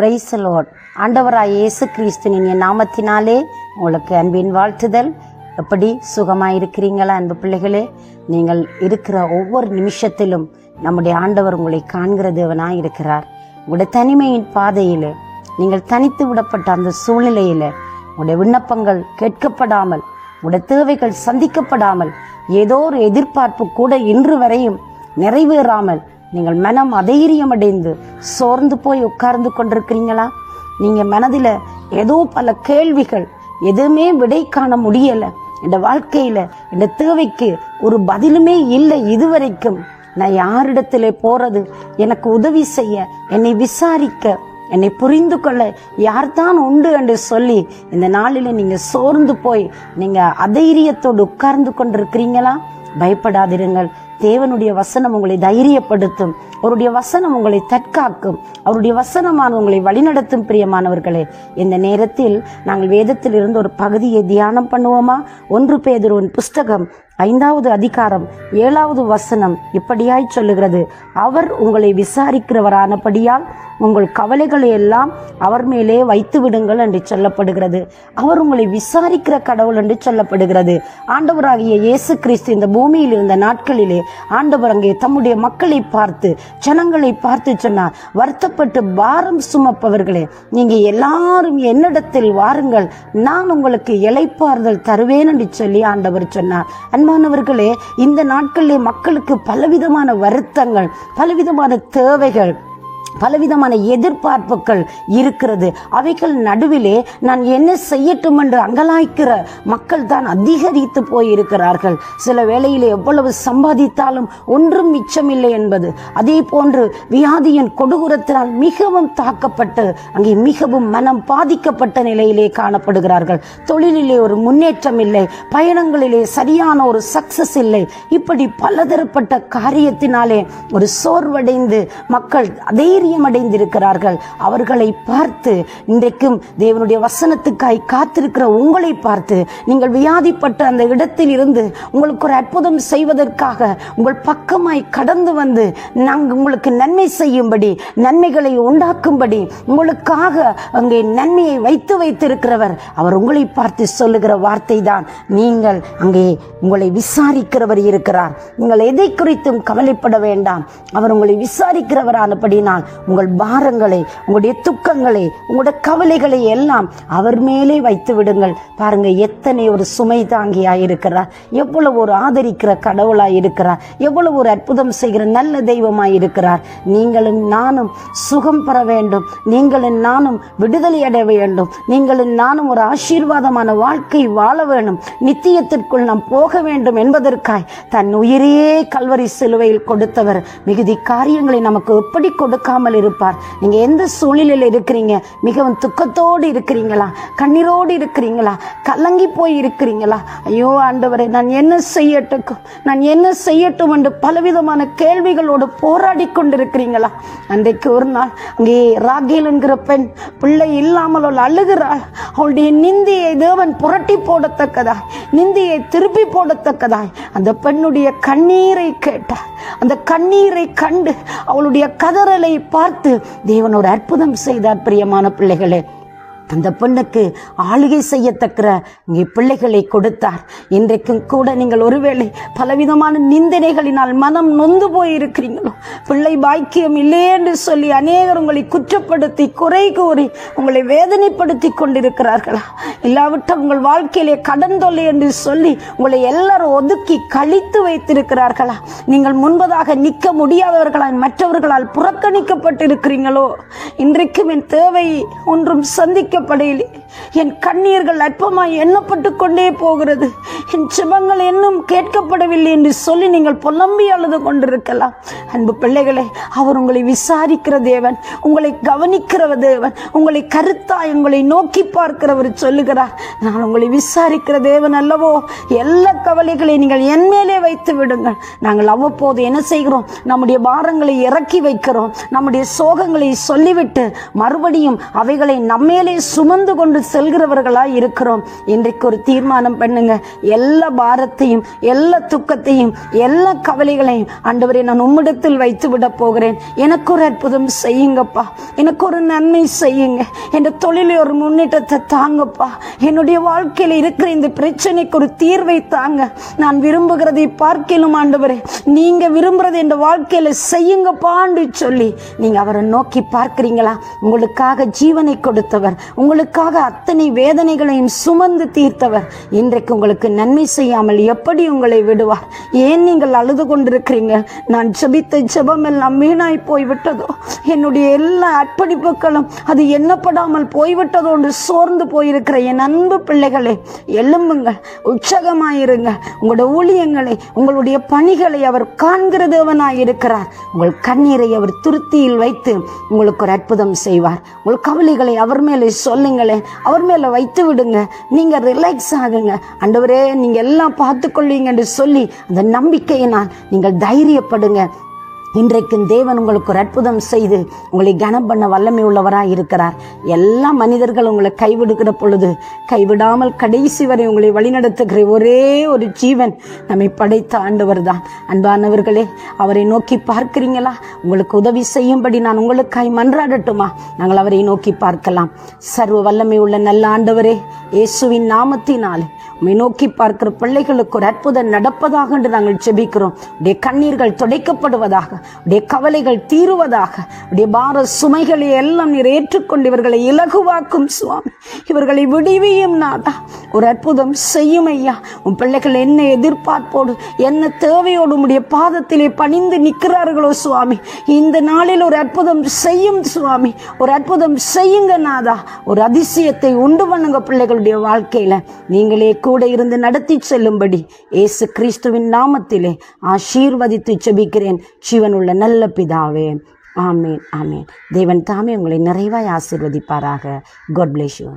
Praise the Lord. ஆண்டவராய் இயேசு கிறிஸ்துவின் நாமத்தினாலே உங்களுக்கு அன்பின் வாழ்த்துதல். எப்படி சுகமாயிருக்கிறீங்களா அன்பு பிள்ளைகளே? நீங்கள் இருக்கிற ஒவ்வொரு நிமிஷத்திலும் நம்முடைய ஆண்டவர் உங்களை காண்கிற தேவனாய் இருக்கிறார். உங்களுடைய தனிமையின் பாதையில், நீங்கள் தனித்து விடப்பட்ட அந்த சூழ்நிலையில் உங்களுடைய விண்ணப்பங்கள் கேட்கப்படாமல், உங்களுடைய தேவைகள் சந்திக்கப்படாமல், ஏதோ ஒரு எதிர்பார்ப்பு கூட இன்று வரையும் நிறைவேறாமல் நீங்கள் மனம் அதைரியமடைந்து சோர்ந்து போய் உட்கார்ந்து கொண்டிருக்கிறீங்களா? நீங்கள் மனதில் ஏதோ பல கேள்விகள், எதுவுமே விடை காண முடியலை, இந்த வாழ்க்கையில் இந்த தேவைக்கு ஒரு பதிலுமே இல்லை, இதுவரைக்கும் நான் யாரிடத்திலே போறது, எனக்கு உதவி செய்ய, என்னை விசாரிக்க, என்னை புரிந்து கொள்ள யார்தான் உண்டு என்று சொல்லி இந்த நாளில் நீங்கள் சோர்ந்து போய் நீங்கள் அதைரியத்தோடு உட்கார்ந்து கொண்டிருக்கிறீங்களா? பயப்படாதிருங்கள். தேவனுடைய வசனம் உங்களை தைரியப்படுத்தும். அவருடைய வசனம் உங்களை தற்காக்கும். அவருடைய வசனமான உங்களை வழிநடத்தும். பிரியமானவர்களே, இந்த நேரத்தில் நாங்கள் வேதத்தில் இருந்து ஒரு பகுதியை தியானம் பண்ணுவோமா? 1 பேதுருவின் புஸ்தகம் 5வது அதிகாரம் 7வது வசனம் இப்படியாய் சொல்லுகிறது: அவர் உங்களை விசாரிக்கிறவரானபடியால் உங்கள் கவலைகளை எல்லாம் அவர் மேலே வைத்து விடுங்கள் என்று சொல்லப்படுகிறது. அவர் உங்களை விசாரிக்கிற கடவுள் என்று சொல்லப்படுகிறது. ஆண்டவராகிய இயேசு கிறிஸ்து இந்த பூமியில் இருந்த நாட்களிலே ஆண்டவர் அங்கே தம்முடைய மக்களை பார்த்து, ஜனங்களை பார்த்து சொன்னார், வருத்தப்பட்டு பாரம் சுமப்பவர்களே, நீங்க எல்லாரும் என்னிடத்தில் வாருங்கள், நான் உங்களுக்கு இளைப்பாறுதல் தருவேன் என்று சொல்லி ஆண்டவர் சொன்னார். அன்பானவர்களே, இந்த நாட்களிலே மக்களுக்கு பலவிதமான வருத்தங்கள், பலவிதமான தேவைகள், பலவிதமான எதிர்பார்ப்புகள் இருக்கிறது. அவைகள் நடுவிலே நான் என்ன செய்யட்டும் என்று அங்கலாய்க்கிற மக்கள் தான் அதிகரித்து போயிருக்கிறார்கள். சில வேளையிலே எவ்வளவு சம்பாதித்தாலும் ஒன்றும் மிச்சமில்லை என்பது, அதே போன்று வியாதியின் கொடூரத்தினால் மிகவும் தாக்கப்பட்டு அங்கே மிகவும் மனம் பாதிக்கப்பட்ட நிலையிலே காணப்படுகிறார்கள். தொழிலிலே ஒரு முன்னேற்றம் இல்லை, பயணங்களிலே சரியான ஒரு சக்சஸ் இல்லை. இப்படி பலதரப்பட்ட காரியத்தினாலே ஒரு சோர்வடைந்து மக்கள் அடைந்திருக்கிறார்கள். அவர்களை பார்த்து இன்றைக்கும் தேவனுடைய வசனத்துக்காய் காத்திருக்கிற உங்களை பார்த்து, நீங்கள் வியாதிப்பட்ட அந்த இடத்தில் இருந்து உங்களுக்கு ஒரு அற்புதம் செய்வதற்காக உங்கள் பக்கமாய் கடந்து வந்து நாங்கள் உங்களுக்கு நன்மை செய்யும்படி, நன்மைகளை உண்டாக்கும்படி உங்களுக்காக அங்கே நன்மையை வைத்திருக்கிறவர் அவர் உங்களை பார்த்து சொல்லுகிற வார்த்தை தான், நீங்கள் அங்கே உங்களை விசாரிக்கிறவர் இருக்கிறார். நீங்கள் எதை குறித்தும் கவலைப்பட வேண்டாம். அவர் உங்களை விசாரிக்கிறவரானபடினால் உங்கள் பாரங்களை, உங்களுடைய துக்கங்களை, உங்களுடைய கவலைகளை எல்லாம் அவர் மேலே வைத்து விடுங்கள். பாருங்க, எத்தனை ஒரு சுமை தாங்கியாய் இருக்கிறார், எவ்வளவு ஒரு ஆதரிக்கிற கடவுளாய் இருக்கிறார், எவ்வளவு ஒரு அற்புதம் செய்கிற நல்ல தெய்வமாய் இருக்கிறார். நீங்களும் நானும் சுகம் பெற வேண்டும், நீங்களும் நானும் விடுதலை அடைய வேண்டும், நீங்களும் நானும் ஒரு ஆசீர்வாதமான வாழ்க்கை வாழ வேண்டும், நித்தியத்திற்குள் நாம் போக வேண்டும் என்பதற்காய் தன் உயிரையே கல்வரி சிலுவையில் கொடுத்தவர் மிகுதி காரியங்களை நமக்கு எப்படி கொடுக்காமல் இருப்பார்? நீங்க எந்த சூழ்நிலையில் இருக்கிறீங்க? மிகவும் துக்கத்தோடு இருக்கிறீங்களா? கண்ணீரோடு இருக்கிறீங்களா? கலங்கி போய் இருக்கிறீங்களா? ஐயோ ஆண்டவரே, நான் என்ன செய்யட்டும், நான் என்ன செய்யட்டும் என்று பலவிதமான கேள்விகளோடு போராடி கொண்டிருக்கிறீங்களா? அன்றைக்கு ஒரு நாள் அங்கே ராகேல் என்கிற பெண் பிள்ளை இல்லாமல் அவள் அழுகிறாள். அவளுடைய நிந்தியை தேவன் புரட்டி போடத்தக்கதாய், நிந்தியை திருப்பி போடத்தக்கதாய் அந்த பெண்ணுடைய கண்ணீரை கேட்டார். அந்த கண்ணீரை கண்டு அவளுடைய கதறலை பார்த்து தேவன் ஒரு அற்புதம் செய்தார். பிரியமான பிள்ளைகளே, அந்த பெண்ணுக்கு ஆளுகை செய்யத்தக்க இங்கே பிள்ளைகளை கொடுத்தார். இன்றைக்கும் கூட நீங்கள் ஒருவேளை பலவிதமான நிந்தனைகளினால் மனம் நொந்து போயிருக்கிறீங்களோ, பிள்ளை பாக்கியம் இல்லை என்று சொல்லி அநேகர் உங்களை குற்றப்படுத்தி குறை கூறி உங்களை வேதனைப்படுத்தி கொண்டிருக்கிறார்களா? இல்லாவிட்டால் உங்கள் வாழ்க்கையிலே கடன் தொல்லை என்று சொல்லி உங்களை எல்லாரும் ஒதுக்கி கழித்து வைத்திருக்கிறார்களா? நீங்கள் முன்பதாக நிற்க முடியாதவர்களால் மற்றவர்களால் புறக்கணிக்கப்பட்டிருக்கிறீங்களோ? இன்றைக்கும் என் தேவை ஒன்றும் சந்திக்க என் கண்ணீர்கள் அற்பமாய் எண்ணப்பட்டு கொண்டே போகிறது, என் ஜெபங்கள் இன்னும் கேட்கப்படவில்லை என்று சொல்லி நீங்கள் புலம்பி அழுது கொண்டிருக்கலாம். அன்பு பிள்ளைகளே, அவர் உங்களை விசாரிக்கிற தேவன், உங்களை கவனிக்கிற தேவன், உங்களை கருத்தாய் உங்களை நோக்கி பார்க்கிறவர் சொல்லுகிறார், நான் உங்களை விசாரிக்கிற தேவன் அல்லவோ, எல்லா கவலைகளை நீங்கள் என் மேலே வைத்து விடுங்கள். நாங்கள் அவ்வப்போது என்ன செய்கிறோம்? நம்முடைய பாரங்களை இறக்கி வைக்கிறோம், நம்முடைய சோகங்களை சொல்லிவிட்டு மறுபடியும் அவைகளை நம்மேலே சுமந்து கொண்டு செல்கிறவர்களாய் இருக்கிறோம். இன்றைக்கு ஒரு தீர்மானம் பண்ணுங்க. எல்லா பாரத்தையும், எல்லா துக்கத்தையும், எல்லா கவலைகளையும் ஆண்டவரே நான் உம்மிடத்தில் வைத்து விட போகிறேன். எனக்கு ஒரு அற்புதம் செய்யுங்கப்பா, எனக்கு ஒரு நன்மை செய்யுங்க, என் தொழிலை ஒரு முன்னேற்றத்தை தாங்கப்பா, என்னுடைய வாழ்க்கையில் இருக்கிற இந்த பிரச்சனைக்கு ஒரு தீர்வை தாங்க. நான் விரும்புகிறதை பார்க்கலும் ஆண்டவரே நீங்க விரும்புறது என் வாழ்க்கையில செய்யுங்கப்பான்னு சொல்லி நீங்க அவரை நோக்கி பார்க்கிறீங்களா? உங்களுக்காக ஜீவனை கொடுத்தவர், உங்களுக்காக அத்தனை வேதனைகளையும் சுமந்து தீர்த்தவர் இன்றைக்கு உங்களுக்கு நன்மை செய்யாமல் எப்படி உங்களை விடுவார்? ஏன் நீங்கள் அழுது கொண்டிருக்கிறீங்க? நான் ஜெபித்த ஜெபம் எல்லாம் வீணாய் போய்விட்டதோ, என்னுடைய எல்லா அர்ப்பணிப்புகளும் அது எண்ணப்படாமல் போய்விட்டதோடு சோர்ந்து போயிருக்கிற என் அன்பு பிள்ளைகளே, எழும்புங்கள், உற்சாகமாயிருங்க. உங்களுடைய ஊழியங்களை, உங்களுடைய பணிகளை அவர் காண்கிற தேவனாய் இருக்கிறார். உங்கள் கண்ணீரை அவர் துருத்தியில் வைத்து உங்களுக்கு ஒரு அற்புதம் செய்வார். உங்கள் கவலைகளை அவர் மேலே சொல்லுங்களேன், அவர் மேலே வைத்து விடுங்க. நீங்க ரிலாக்ஸ் ஆகுங்க. ஆண்டவரே நீங்க எல்லாம் பார்த்து கொள்வீங்க என்று சொல்லி அந்த நம்பிக்கையினால் நீங்கள் தைரியப்படுங்க. இன்றைக்கு தேவன் உங்களுக்கு ஒரு அற்புதம் செய்து உங்களை கனம் பண்ண வல்லமை உள்ளவராய் இருக்கிறார். எல்லா மனிதர்கள் உங்களை கைவிடுகிற பொழுது கைவிடாமல் கடைசி வரை உங்களை வழிநடத்துகிற ஒரே ஒரு ஜீவன் நம்மை படைத்த ஆண்டவர் தான். அன்பானவர்களே, அவரை நோக்கி பார்க்கிறீங்களா? உங்களுக்கு உதவி செய்யும்படி நான் உங்களுக்காய் மன்றாடட்டுமா? நாங்கள் அவரை நோக்கி பார்க்கலாம். சர்வ வல்லமை உள்ள நல்ல ஆண்டவரே, இயேசுவின் நாமத்தினாலே உம்மை நோக்கி பார்க்கிற பிள்ளைகளுக்கு ஒரு அற்புதம் நடப்பதாக என்று நாங்கள் ஜெபிக்கிறோம். உடைய கண்ணீர்கள் துடைக்கப்படுவதாக, உடைய கவலைகள் தீருவதாக, உடைய பார சுமைகளை எல்லாம் நீர் ஏற்றுக்கொண்டு இவர்களை இலகுவாக்கும் சுவாமி. இவர்களை விடுவியும் நாதா, ஒரு அற்புதம் செய்யும் ஐயா. உன் பிள்ளைகள் என்ன எதிர்பார்ப்போடு, என்ன தேவையோடு உடைய பாதத்திலே பணிந்து நிற்கிறார்களோ சுவாமி, இந்த நாளில் ஒரு அற்புதம் செய்யும் சுவாமி. ஒரு அற்புதம் செய்யுங்க நாதா. ஒரு அதிசயத்தை உண்டு பண்ணுங்க பிள்ளைகளுடைய வாழ்க்கையில. நீங்களே கூட இருந்து நடத்தி செல்லும்படி இயேசு கிறிஸ்துவின் நாமத்திலே ஆசீர்வதித்து ஜெபிக்கிறேன் ஜீவனுள்ள நல்ல பிதாவே. ஆமேன், ஆமேன். தேவன் தாமே உங்களை நிறைவாய் ஆசீர்வதிப்பாராக. God bless you.